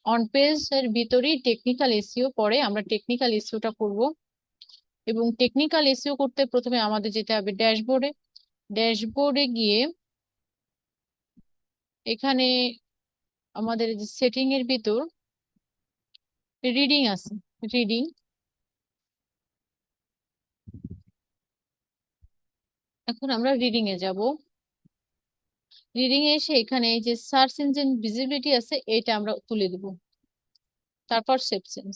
On page এর ভিতরেই technical SEO, পরে আমরা টেকনিক্যাল এসইওটা করব। এবং টেকনিক্যাল এসইও করতে প্রথমে আমাদের যেতে হবে ড্যাশবোর্ডে। ড্যাশবোর্ডে গিয়ে এখানে আমাদের যে সেটিং এর ভিতর রিডিং আছে, রিডিং, এখন আমরা রিডিং এ যাব। রিডিং এ এসে এখানে এই যে সার্চ ইঞ্জিন ভিজিবিলিটি আছে, এটা আমরা তুলে দিব। তারপর সেভ চেঞ্জ।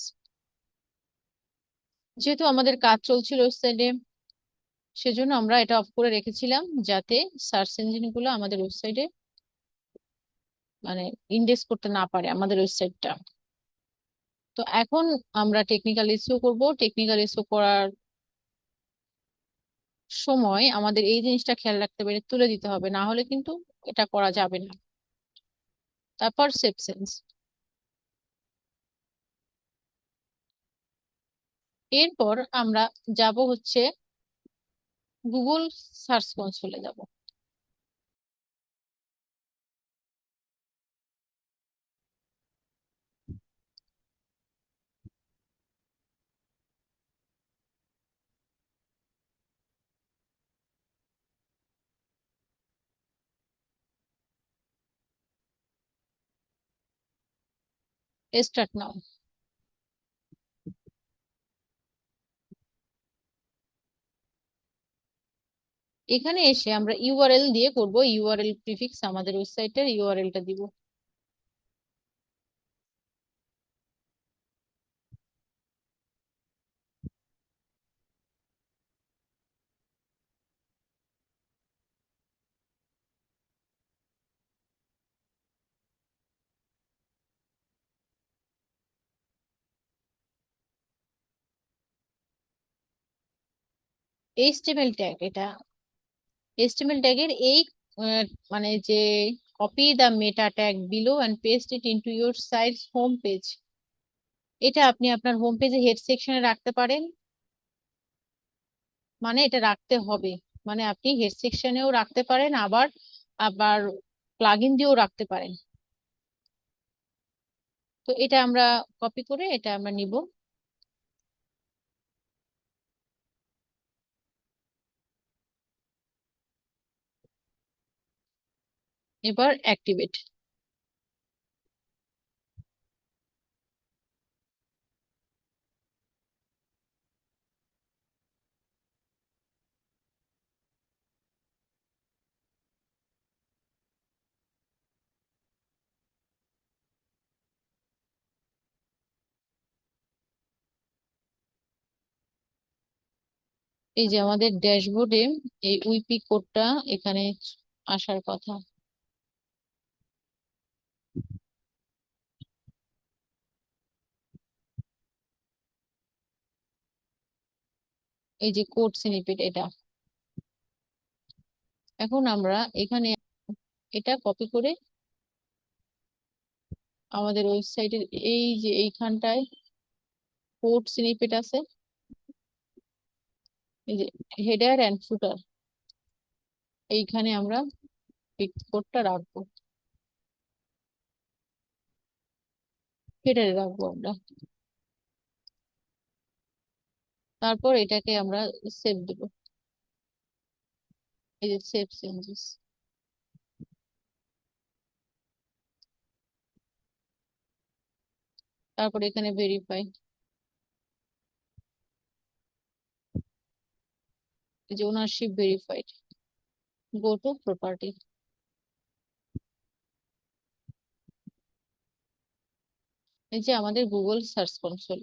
যেহেতু আমাদের কাজ চলছিল ওয়েবসাইটে, সেজন্য আমরা এটা অফ করে রেখেছিলাম, যাতে সার্চ ইঞ্জিন গুলো আমাদের ওয়েবসাইটে মানে ইন্ডেক্স করতে না পারে আমাদের ওয়েবসাইটটা। তো এখন আমরা টেকনিক্যাল এসইও করব। টেকনিক্যাল এসইও করার সময় আমাদের এই জিনিসটা খেয়াল রাখতে পারে, তুলে দিতে হবে, না হলে কিন্তু এটা করা যাবে না। তারপর সেভ চেঞ্জ। এরপর আমরা যাব হচ্ছে গুগল সার্চ কনসোলে যাব। Start now. এখানে এসে আমরা ইউআরএল দিয়ে করব, ইউআরএল প্রিফিক্স, আমাদের ওয়েবসাইটের ইউআরএলটা দিব। এইচটিএমএল ট্যাগ, এটা এইচটিএমএল ট্যাগের এই মানে যে copy the meta tag below and paste it into your site home page, এটা আপনি আপনার হোম পেজে হেড সেকশনে রাখতে পারেন। মানে এটা রাখতে হবে, মানে আপনি হেড সেকশনেও রাখতে পারেন, আবার আবার প্লাগইন দিয়েও রাখতে পারেন। তো এটা আমরা কপি করে এটা আমরা নিব। এবার অ্যাক্টিভেট। এই যে আমাদের ড্যাশবোর্ডে এই উইপি কোডটা এখানে আসার কথা। এই যে কোড স্নিপেট এটা, এখন আমরা এখানে এটা কপি করে আমাদের ওয়েবসাইটের এই যে এইখানটায় কোড স্নিপেট আছে, এই যে হেডার এন্ড ফুটার, এইখানে আমরা এই কোডটা রাখবো, হেডারে রাখবো আমরা। তারপর এটাকে আমরা সেভ দেব, এই যে সেভ চেঞ্জেস। তারপর এখানে ভেরিফাই, এই যে ownership verified, go to property. এই যে আমাদের Google search console,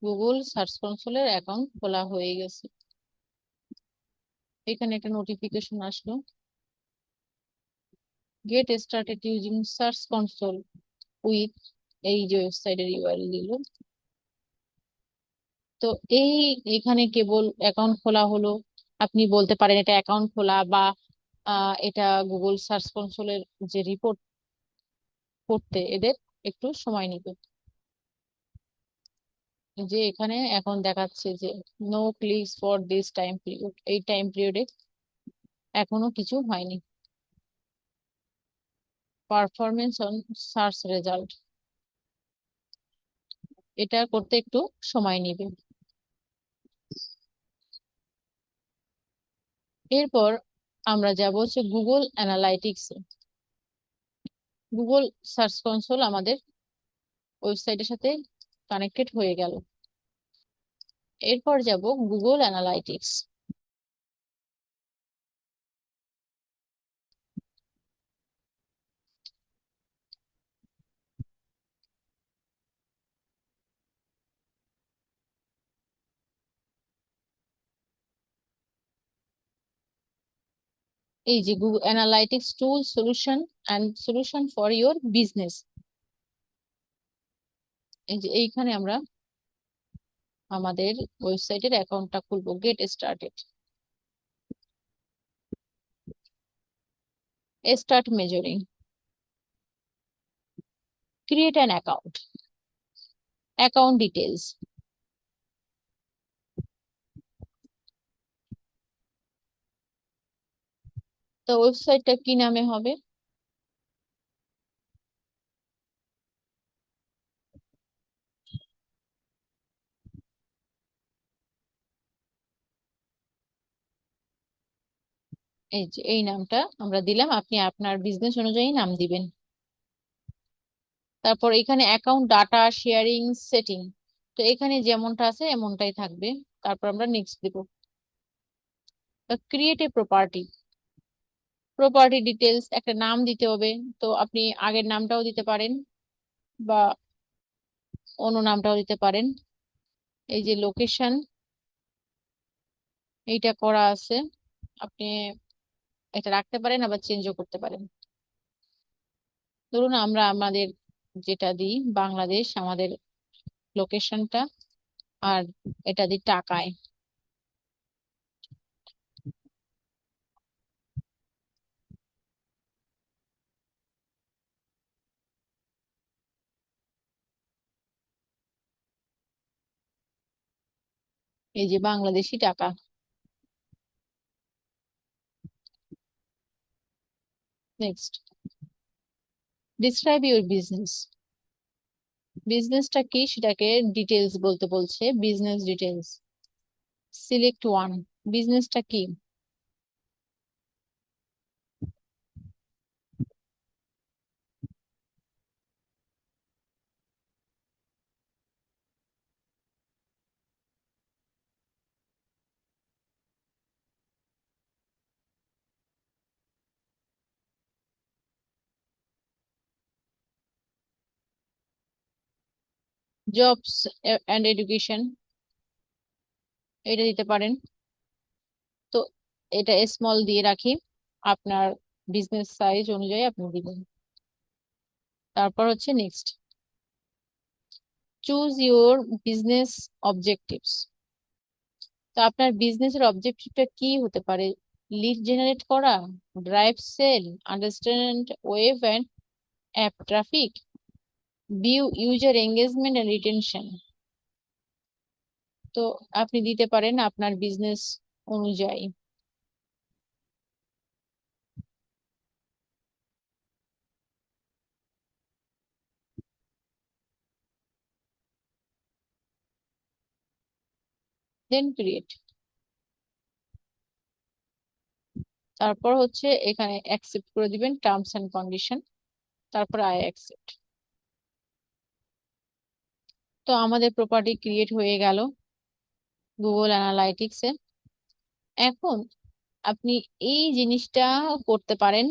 Google search কনসোলের অ্যাকাউন্ট খোলা হয়ে গেছে। এখানে একটা নোটিফিকেশন আসলো, get started using search console with, এই যে ওয়েবসাইটের ইউআরএল দিল। তো এই এখানে কেবল অ্যাকাউন্ট খোলা হলো, আপনি বলতে পারেন এটা অ্যাকাউন্ট খোলা, বা এটা গুগল সার্চ কনসোলের যে রিপোর্ট করতে এদের একটু সময় নিবে। যে এখানে এখন দেখাচ্ছে যে no clicks for this time period, এই টাইম পিরিয়ডে এখনো কিছু হয়নি। পারফরমেন্স অন সার্চ রেজাল্ট, এটা করতে একটু সময় নিবে। এরপর আমরা যাব হচ্ছে গুগল অ্যানালাইটিক্সে। গুগল সার্চ কনসোল আমাদের ওয়েবসাইটের সাথে কানেক্টেড হয়ে গেল। এরপর যাব গুগল অ্যানালাইটিক্স। এই যে Google analytics tool solution and solution for your business, এই যে এইখানে আমরা আমাদের ওয়েবসাইটের অ্যাকাউন্টটা খুলবো। Get started, start measuring, create an account, account details. তো ওয়েবসাইটটা কি নামে হবে? এই যে এই নামটা আমরা দিলাম, আপনি আপনার বিজনেস অনুযায়ী নাম দিবেন। তারপর এখানে অ্যাকাউন্ট ডাটা শেয়ারিং সেটিং, তো এখানে যেমনটা আছে এমনটাই থাকবে। তারপর আমরা নেক্সট দিব। Create a property, property details, একটা নাম দিতে হবে। তো আপনি আগের নামটাও দিতে পারেন বা অন্য নামটাও দিতে পারেন। এই যে লোকেশন, এইটা করা আছে, আপনি এটা রাখতে পারেন আবার চেঞ্জও করতে পারেন। ধরুন আমরা আমাদের যেটা দিই বাংলাদেশ, আমাদের লোকেশনটা, আর এটা দিই টাকায়। এই যে বাংলাদেশি টাকা। নেক্সট, ডিসক্রাইব ইউর বিজনেস, বিজনেসটা কি সেটাকে ডিটেলস বলতে বলছে, বিজনেস ডিটেলস। সিলেক্ট ওয়ান, বিজনেসটা কি? জবস এন্ড এডুকেশন, এটা দিতে পারেন। তো এটা স্মল দিয়ে রাখি, আপনার বিজনেস সাইজ অনুযায়ী আপনি দিবেন। তারপর হচ্ছে next, choose your business objectives. তো আপনার বিজনেসের অবজেক্টিভটা কি হতে পারে? লিড জেনারেট করা, drive sell, understand web and app traffic, view user engagement and retention. তো আপনি দিতে পারেন আপনার বিজনেস অনুযায়ী। Then create. তারপর হচ্ছে এখানে অ্যাকসেপ্ট করে দিবেন টার্মস এন্ড কন্ডিশন, তারপর আই অ্যাকসেপ্ট। তো আমাদের প্রপার্টি ক্রিয়েট হয়ে গেল গুগল অ্যানালাইটিক্স এ। এখন আপনি এই জিনিসটা করতে পারেন,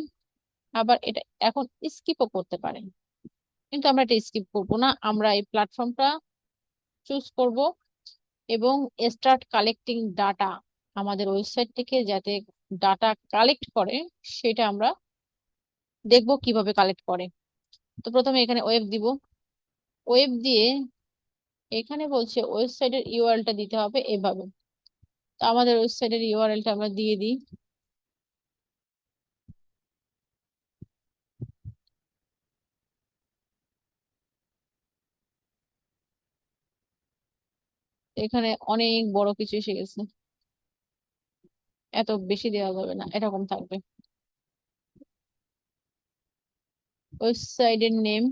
আবার এটা এখন স্কিপও করতে পারেন, কিন্তু আমরা এটা স্কিপ করব না। আমরা এই প্ল্যাটফর্মটা চুজ করব এবং স্টার্ট কালেক্টিং ডাটা, আমাদের ওয়েবসাইট থেকে যাতে ডাটা কালেক্ট করে সেটা আমরা দেখব কিভাবে কালেক্ট করে। তো প্রথমে এখানে ওয়েব দিব, ওয়েব দিয়ে এখানে বলছে ওয়েবসাইটের ইউআরএলটা দিতে হবে এভাবে। তো আমাদের ওয়েবসাইটের ইউআরএলটা আমরা দিয়ে দিই। এখানে অনেক বড় কিছু এসে গেছে, এত বেশি দেওয়া যাবে না, এরকম থাকবে। ওয়েবসাইটের নেম,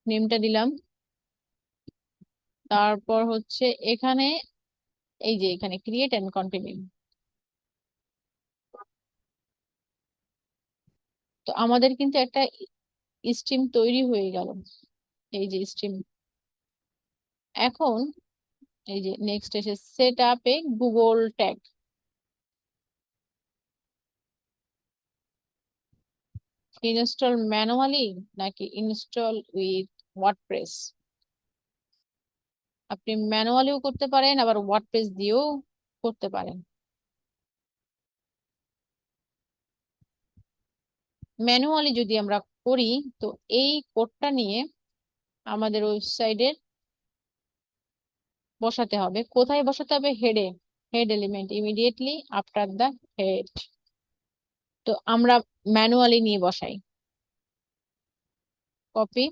নেমটা দিলাম। তারপর হচ্ছে এখানে, এই যে এখানে ক্রিয়েট এন্ড কন্টিনিউ। তো আমাদের কিন্তু একটা স্ট্রিম তৈরি হয়ে গেল, এই যে স্ট্রিম। এখন এই যে নেক্সট এসে সেট আপ এ গুগল ট্যাগ। ইনস্টল ম্যানুয়ালি নাকি ইনস্টল উইথ ওয়ার্ডপ্রেস? আপনি ম্যানুয়ালিও করতে পারেন, আবার ওয়ার্ডপ্রেস দিয়েও করতে পারেন। ম্যানুয়ালি যদি আমরা করি, তো এই কোডটা নিয়ে আমাদের ওয়েবসাইটের বসাতে হবে। কোথায় বসাতে হবে? হেডে, head element, immediately after the head. তো আমরা ম্যানুয়ালি নিয়ে বসাই। কপি,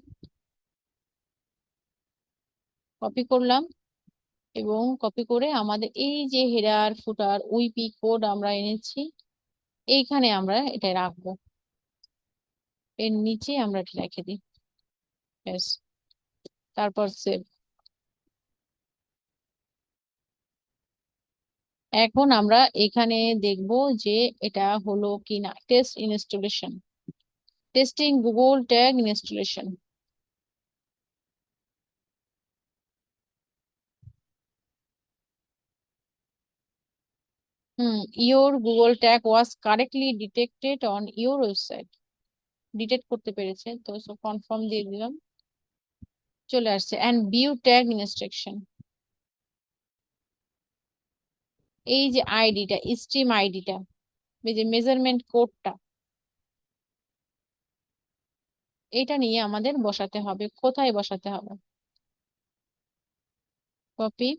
কপি করলাম, এবং কপি করে আমাদের এই যে হেডার ফুটার উইপি কোড আমরা এনেছি, এইখানে আমরা এটা রাখবো। এর নিচে আমরা এটা রেখে দিই, ব্যাস। তারপর সেভ। এখন আমরা এখানে দেখব যে এটা হলো কিনা। Test installation, testing Google tag installation. Your Google tag was correctly detected on your website. Detect করতে পেরেছে, তো কনফার্ম দিয়ে দিলাম, চলে আসছে। এন্ড ভিউ ট্যাগ ইনস্ট্রাকশন, এই যে আইডিটা, স্ট্রিম আইডিটা, এই যে মেজারমেন্ট কোডটা, এটা নিয়ে আমাদের বসাতে হবে। কোথায় বসাতে হবে? কপি,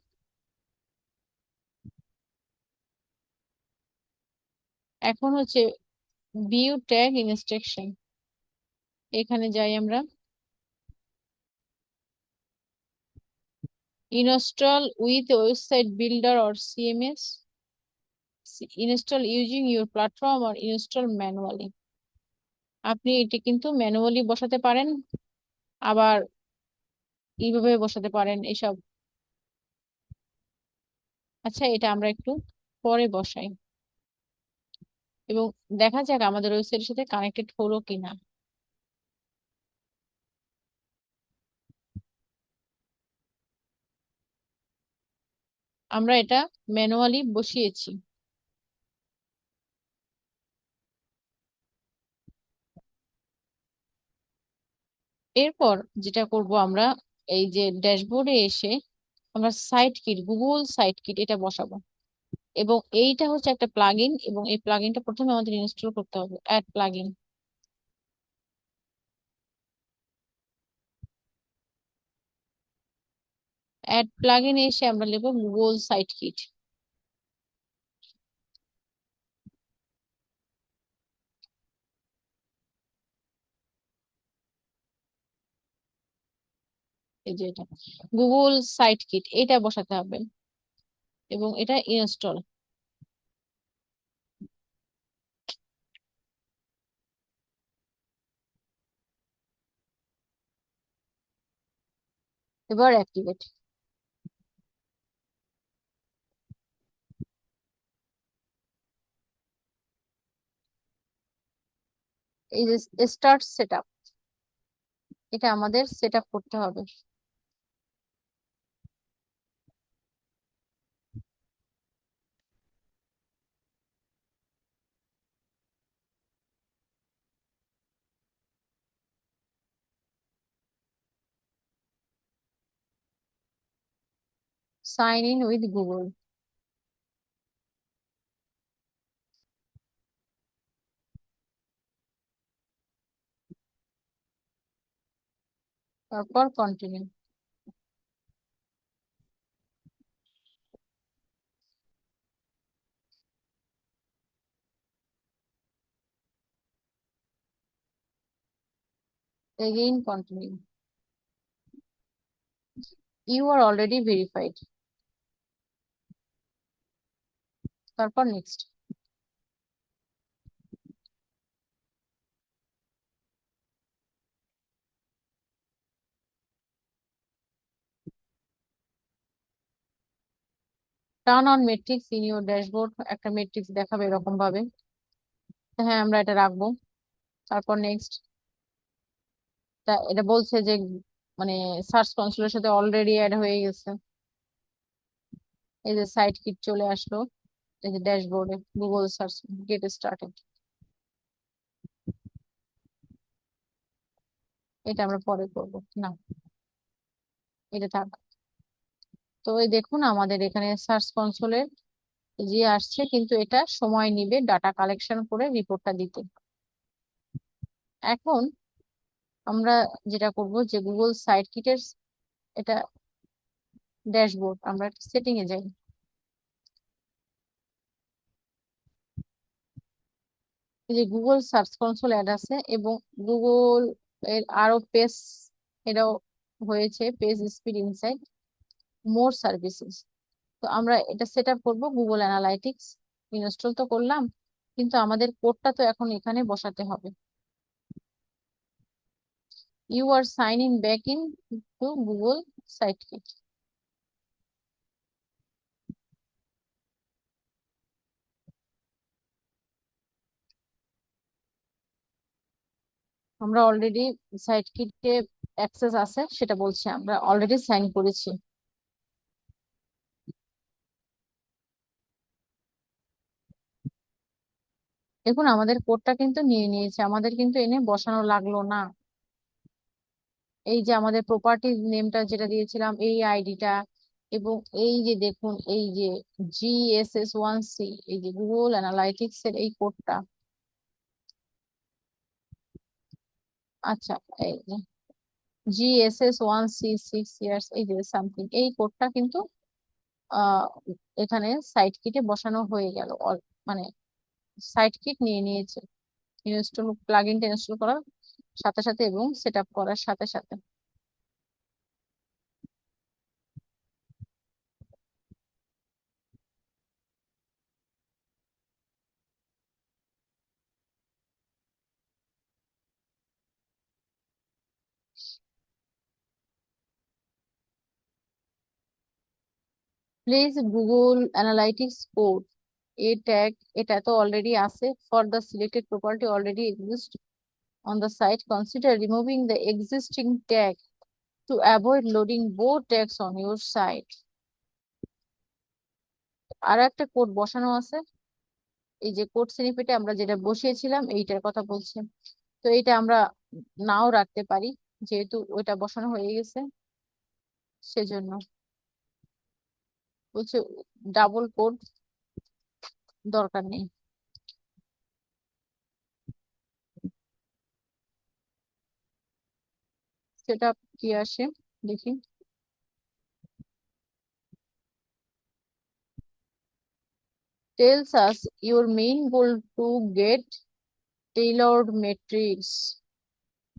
এখন হচ্ছে ভিউ ট্যাগ ইনস্ট্রাকশন, এখানে যাই আমরা। Install with website builder or CMS, install using your platform or install manually. আপনি এটি কিন্তু ম্যানুয়ালি বসাতে পারেন, আবার এইভাবে বসাতে পারেন এসব। আচ্ছা, এটা আমরা একটু পরে বসাই, এবং দেখা যাক আমাদের ওয়েবসাইটের সাথে কানেক্টেড হলো কিনা। আমরা এটা ম্যানুয়ালি বসিয়েছি। এরপর যেটা করব আমরা, এই যে ড্যাশবোর্ডে এসে আমরা Site Kit, Google Site Kit এটা বসাবো। এবং এইটা হচ্ছে একটা প্লাগইন, এবং এই প্লাগইনটা প্রথমে আমাদের ইনস্টল করতে হবে। অ্যাড প্লাগইন, অ্যাড প্লাগইন এসে আমরা লিখবো গুগল সাইট কিট। এই যে এটা গুগল সাইট কিট, এটা বসাতে হবে, এবং এটা ইনস্টল। এবার অ্যাক্টিভেট। এই যে স্টার্ট সেটআপ, এটা আমাদের সেটআপ করতে হবে। সাইন ইন উইথ গুগল, তারপর continue. Again continue. You are already verified. তারপর next. Turn on metrics in your dashboard, একটা মেট্রিক্স দেখাবে এরকম ভাবে। হ্যাঁ, আমরা এটা রাখবো। তারপর নেক্সট। তা এটা বলছে যে মানে সার্চ কনসোলের সাথে অলরেডি অ্যাড হয়ে গেছে। এই যে সাইট কিট চলে আসলো, এই যে ড্যাশবোর্ডে গুগল সার্চ গেট স্টার্টেড। এটা আমরা পরে করবো না, এটা থাক। তো এই দেখুন আমাদের এখানে সার্চ কনসোলের যে আসছে, কিন্তু এটা সময় নিবে ডাটা কালেকশন করে রিপোর্টটা দিতে। এখন আমরা যেটা করব যে গুগল সাইট কিটের এটা ড্যাশবোর্ড, আমরা সেটিং এ যাই। এই যে গুগল সার্চ কনসোল অ্যাড আছে এবং গুগল এর আরো পেজ এটাও হয়েছে, পেজ স্পিড ইনসাইট মোর সার্ভিসেস। তো আমরা এটা সেট আপ করবো। গুগল অ্যানালাইটিক্স ইনস্টল তো করলাম, কিন্তু আমাদের কোডটা তো এখন এখানে বসাতে হবে। You are sign in back in to Google Site Kit. আমরা অলরেডি সাইট কিটে অ্যাক্সেস আছে সেটা বলছি, আমরা অলরেডি সাইন করেছি। দেখুন আমাদের কোডটা কিন্তু নিয়ে নিয়েছে, আমাদের কিন্তু এনে বসানো লাগলো না। এই যে আমাদের প্রপার্টি নেমটা যেটা দিয়েছিলাম, এই আইডিটা, এবং এই যে দেখুন এই যে GSS1C, এই যে গুগল অ্যানালাইটিক্স এর এই কোডটা। আচ্ছা, এই যে GSS1C 6 years, এই যে সামথিং, এই কোডটা কিন্তু আহ এখানে সাইট কিটে বসানো হয়ে গেল। মানে সাইট কিট নিয়ে নিয়েছে ইনস্টল, প্লাগইনটা ইনস্টল করার সাথে সাথে এবং সেট আপ করার সাথে সাথে। প্লিজ গুগল অ্যানালাইটিক্স কোড এ ট্যাগ, এটা তো অলরেডি আছে। For the selected property already exist on the site, consider removing the existing tag to avoid loading both tags on your site. আর একটা কোড বসানো আছে, এই যে কোড স্নিপেটে আমরা যেটা বসিয়েছিলাম এইটার কথা বলছি। তো এটা আমরা নাও রাখতে পারি, যেহেতু ওইটা বসানো হয়ে গেছে সেজন্য বলছে ডাবল কোড দরকার নেই। সেটা কি আসে দেখি। tells us your main goal to get tailored metrics.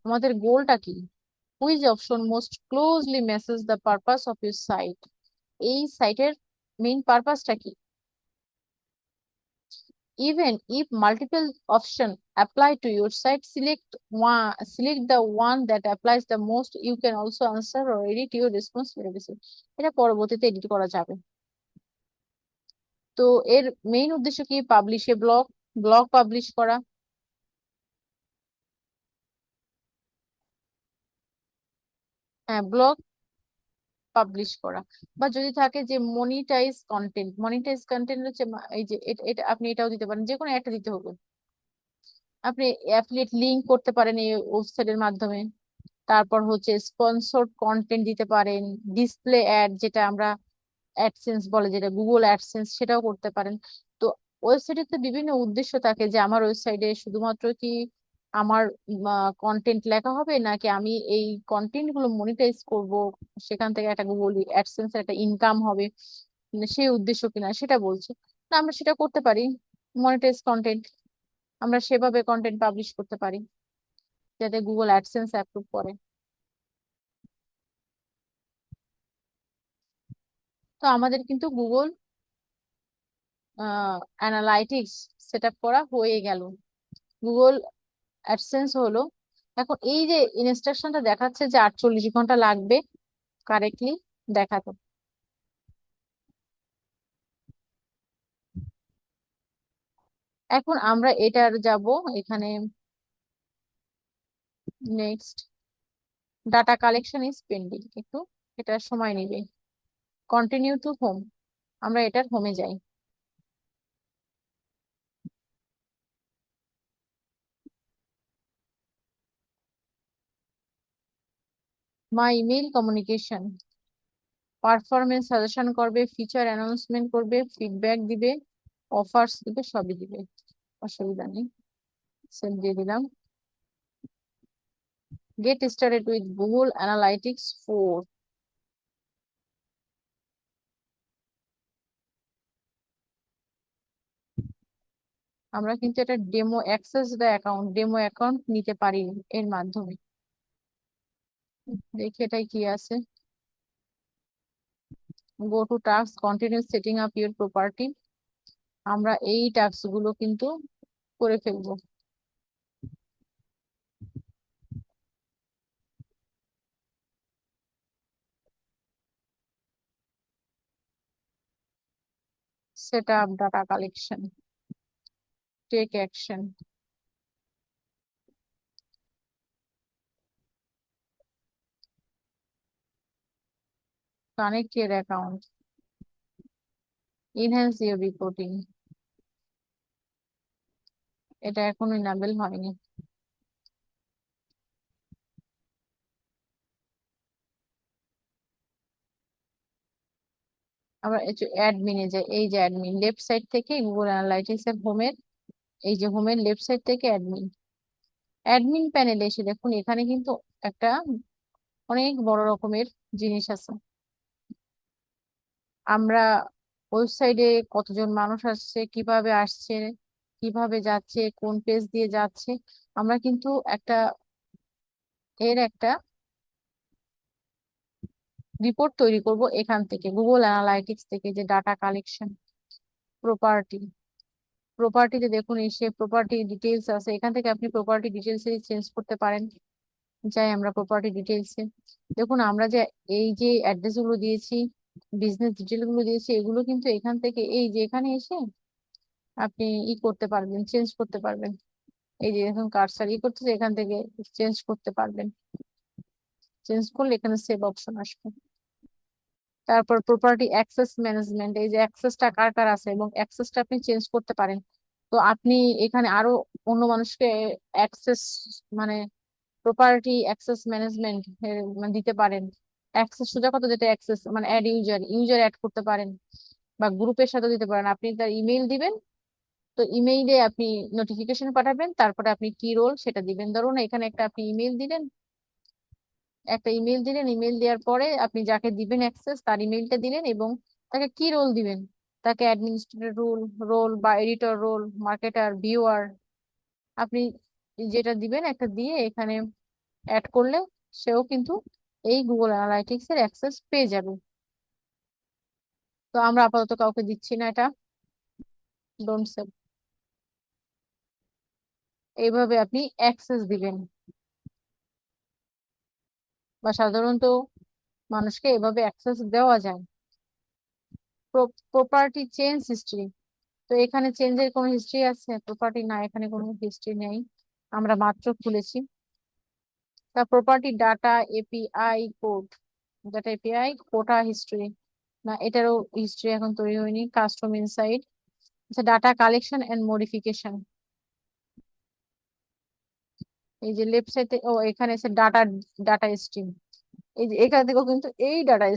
আমাদের গোলটা কি? which option most closely matches the purpose of your site? এই সাইটের মেইন পারপাসটা কি? Even if multiple option apply to your site, select the one that applies the most. You can also answer or edit your response privacy. এটা পরবর্তীতে edit করা যাবে। তো এর main উদ্দেশ্য কি? পাবলিশে ব্লগ, ব্লগ পাবলিশ করা। হ্যাঁ, ব্লগ পাবলিশ করা। বা যদি থাকে যে মনিটাইজ কন্টেন্ট, মনিটাইজ কন্টেন্ট হচ্ছে এই যে এটা আপনি এটাও দিতে পারেন, যে কোনো একটা দিতে হবে। আপনি অ্যাফিলিয়েট লিংক করতে পারেন এই ওয়েবসাইটের মাধ্যমে। তারপর হচ্ছে স্পন্সর্ড কন্টেন্ট দিতে পারেন, ডিসপ্লে অ্যাড যেটা আমরা অ্যাডসেন্স বলে, যেটা গুগল অ্যাডসেন্স, সেটাও করতে পারেন। তো ওয়েবসাইটে তো বিভিন্ন উদ্দেশ্য থাকে, যে আমার ওয়েবসাইটে শুধুমাত্র কি আমার কন্টেন্ট লেখা হবে, নাকি আমি এই কন্টেন্ট গুলো মনিটাইজ করব, সেখান থেকে একটা গুগল অ্যাডসেন্স একটা ইনকাম হবে, সেই উদ্দেশ্য কিনা সেটা বলছে। না, আমরা সেটা করতে পারি। মনিটাইজ কন্টেন্ট আমরা সেভাবে কন্টেন্ট পাবলিশ করতে পারি যাতে গুগল অ্যাডসেন্স অ্যাপ্রুভ করে। তো আমাদের কিন্তু গুগল অ্যানালাইটিক্স সেট আপ করা হয়ে গেল, গুগল অ্যাডসেন্স হলো। এখন এই যে ইনস্ট্রাকশনটা দেখাচ্ছে যে 48 ঘন্টা লাগবে কারেক্টলি দেখাতে। এখন আমরা এটার যাব এখানে, next, data collection is pending, একটু এটা সময় নেবে। কন্টিনিউ টু হোম, আমরা এটার হোমে যাই। My email communication, performance suggestion করবে, ফিচার অ্যানাউন্সমেন্ট করবে, ফিডব্যাক দিবে, অফার্স দিবে, সবই দিবে, অসুবিধা নেই। সেভ দিয়ে দিলাম। Get started with Google Analytics 4। আমরা কিন্তু এটা demo access the account, demo account নিতে পারি এর মাধ্যমে। দেখি এটাই কি আছে। Go to task, continue setting up your property. আমরা এই টাস্ক গুলো কিন্তু করে ফেলবো। Set up data collection, take action, connect your account, enhance your reporting. এটা এখনো ইনাবেল হয়নি। আমরা একটু অ্যাডমিনে যাই, এই যে অ্যাডমিন, লেফট সাইড থেকে গুগল অ্যানালাইটিক্স এর হোমের, এই যে হোমের লেফট সাইড থেকে অ্যাডমিন, অ্যাডমিন প্যানেলে এসে দেখুন এখানে কিন্তু একটা অনেক বড় রকমের জিনিস আছে। আমরা ওয়েবসাইটে কতজন মানুষ আসছে, কিভাবে আসছে, কিভাবে যাচ্ছে, কোন পেজ দিয়ে যাচ্ছে, আমরা কিন্তু একটা রিপোর্ট তৈরি করব এখান থেকে, গুগল অ্যানালাইটিক্স থেকে, যে ডাটা কালেকশন, প্রপার্টি, প্রপার্টিতে দেখুন এসে প্রপার্টি ডিটেলস আছে, এখান থেকে আপনি প্রপার্টি ডিটেলস চেঞ্জ করতে পারেন। যাই আমরা প্রপার্টি ডিটেলসে, দেখুন আমরা যে এই যে অ্যাড্রেস গুলো দিয়েছি, বিজনেস ডিটেল গুলো দিয়েছি, এগুলো কিন্তু এখান থেকে এই যে এখানে এসে আপনি করতে পারবেন, চেঞ্জ করতে পারবেন। এই যে এখন কার্সার করতেছে, এখান থেকে চেঞ্জ করতে পারবেন। চেঞ্জ করলে এখানে সেভ অপশন আসবে। তারপর প্রপার্টি অ্যাক্সেস ম্যানেজমেন্ট, এই যে অ্যাক্সেসটা কার কার আছে এবং অ্যাক্সেসটা আপনি চেঞ্জ করতে পারেন। তো আপনি এখানে আরো অন্য মানুষকে অ্যাক্সেস, মানে প্রপার্টি অ্যাক্সেস ম্যানেজমেন্ট দিতে পারেন। অ্যাক্সেস সোজা কথা যেটা অ্যাক্সেস মানে অ্যাড ইউজার, ইউজার অ্যাড করতে পারেন, বা গ্রুপের সাথে দিতে পারেন। আপনি তার ইমেইল দিবেন, তো ইমেইলে আপনি নোটিফিকেশন পাঠাবেন, তারপরে আপনি কি রোল সেটা দিবেন। ধরুন এখানে আপনি ইমেইল দিলেন, একটা ইমেল দিলেন, ইমেল দেওয়ার পরে আপনি যাকে দিবেন অ্যাক্সেস তার ইমেলটা দিলেন এবং তাকে কি রোল দিবেন, তাকে অ্যাডমিনিস্ট্রেটর রোল রোল বা এডিটর রোল, মার্কেটার, ভিউয়ার, আপনি যেটা দিবেন একটা দিয়ে এখানে অ্যাড করলে সেও কিন্তু এই গুগল অ্যানালাইটিক্স এর অ্যাক্সেস পেয়ে যাবে। তো আমরা আপাতত কাউকে দিচ্ছি না এটা, ডোন্ট সেভ। এইভাবে আপনি অ্যাক্সেস দিবেন, বা সাধারণত মানুষকে এভাবে অ্যাক্সেস দেওয়া যায়। প্রপার্টি চেঞ্জ হিস্ট্রি, তো এখানে চেঞ্জের কোনো হিস্ট্রি আছে? প্রপার্টি না, এখানে কোনো হিস্ট্রি নেই, আমরা মাত্র খুলেছি। তা property data API code, data API quota history, না এটারও হিস্ট্রি এখন তৈরি হয়নি। কাস্টম ইনসাইট, আচ্ছা ডাটা কালেকশন এন্ড মডিফিকেশন, এই যে লেফট সাইডে, ও এখানে এসে ডাটা, ডাটা স্ট্রিম, এই যে এখান থেকেও কিন্তু এই ডাটা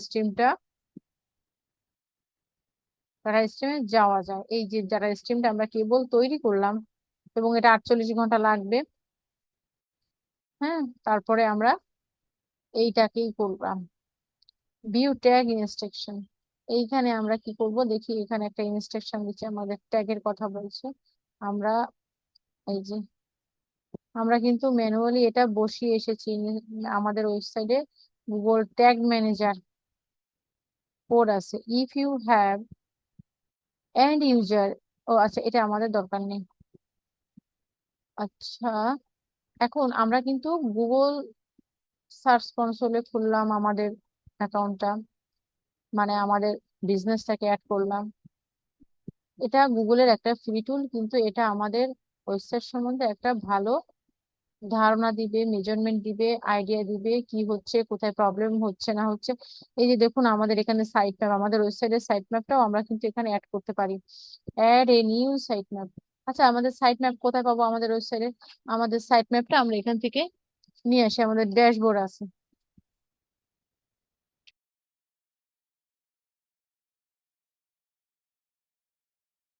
স্ট্রিমে যাওয়া যায়। এই যে ডাটা স্ট্রিমটা আমরা কেবল তৈরি করলাম এবং এটা 48 ঘন্টা লাগবে। হ্যাঁ, তারপরে আমরা এইটাকেই করলাম, ভিউ ট্যাগ ইনস্ট্রাকশন। এইখানে আমরা কি করব দেখি, এখানে একটা ইনস্ট্রাকশন দিচ্ছে, আমাদের ট্যাগের কথা বলছে। আমরা এই যে আমরা কিন্তু ম্যানুয়ালি এটা বসিয়ে এসেছি আমাদের ওয়েবসাইটে, গুগল ট্যাগ ম্যানেজার কোড আছে। If you have end user. ও আচ্ছা, এটা আমাদের দরকার নেই। আচ্ছা, এখন আমরা কিন্তু গুগল সার্চ কনসোলে খুললাম আমাদের অ্যাকাউন্টটা, মানে আমাদের বিজনেসটাকে অ্যাড করলাম। এটা গুগলের একটা ফ্রি টুল, কিন্তু এটা আমাদের ওয়েবসাইট সম্বন্ধে একটা ভালো ধারণা দিবে, মেজারমেন্ট দিবে, আইডিয়া দিবে কি হচ্ছে, কোথায় প্রবলেম হচ্ছে না হচ্ছে। এই যে দেখুন আমাদের এখানে সাইট ম্যাপ, আমাদের ওয়েবসাইটের সাইট ম্যাপটাও আমরা কিন্তু এখানে অ্যাড করতে পারি। Add a new site map. আচ্ছা, আমাদের সাইট ম্যাপ কোথায় পাবো আমাদের ওয়েবসাইটে? আমাদের সাইট ম্যাপটা আমরা এখান থেকে নিয়ে আসি, আমাদের ড্যাশবোর্ড আছে।